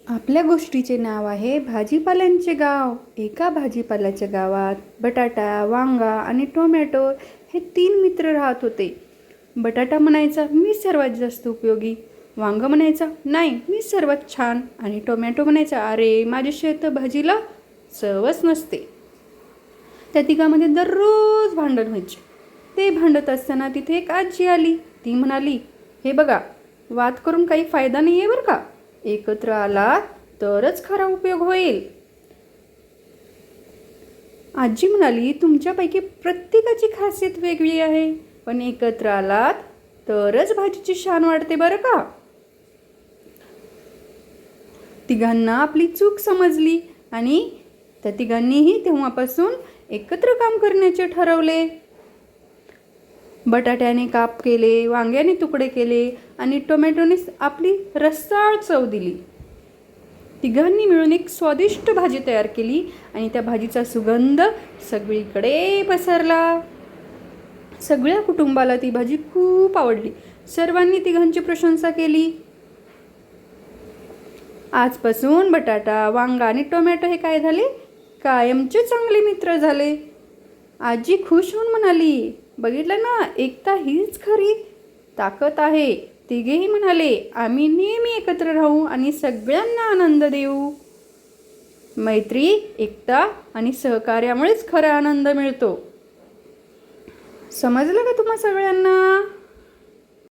आपल्या गोष्टीचे नाव आहे भाजीपाल्यांचे गाव. एका भाजीपाल्याच्या गावात बटाटा, वांगा आणि टोमॅटो हे 3 मित्र राहत होते. बटाटा म्हणायचा, मी सर्वात जास्त उपयोगी. वांगं म्हणायचा, नाही मी सर्वात छान. आणि टोमॅटो म्हणायचा, अरे माझ्या शेत भाजीला चवच नसते. त्या तिघांमध्ये दररोज भांडण व्हायचे. ते भांडत असताना तिथे एक आजी आली. ती म्हणाली, हे बघा, वाद करून काही फायदा नाही आहे बरं का. एकत्र आलात तरच खरा उपयोग होईल. आजी म्हणाली, तुमच्यापैकी प्रत्येकाची खासियत वेगळी आहे, पण एकत्र आलात तरच भाजीची शान वाढते बरं का. तिघांना आपली चूक समजली आणि त्या तिघांनीही तेव्हापासून एकत्र काम करण्याचे ठरवले. बटाट्याने काप केले, वांग्याने तुकडे केले आणि टोमॅटोने आपली रसाळ चव दिली. तिघांनी मिळून एक स्वादिष्ट भाजी तयार केली आणि त्या भाजीचा सुगंध सगळीकडे पसरला. सगळ्या कुटुंबाला ती भाजी खूप आवडली. सर्वांनी तिघांची प्रशंसा केली. आजपासून बटाटा, वांगा आणि टोमॅटो हे काय झाले, कायमचे चांगले मित्र झाले. आजी खुश होऊन म्हणाली, बघितलं ना, एकता हीच खरी ताकद आहे. तिघेही म्हणाले, आम्ही नेहमी एकत्र राहू आणि सगळ्यांना आनंद देऊ. मैत्री, एकता आणि सहकार्यामुळेच खरा आनंद मिळतो. समजलं का तुम्हा सगळ्यांना?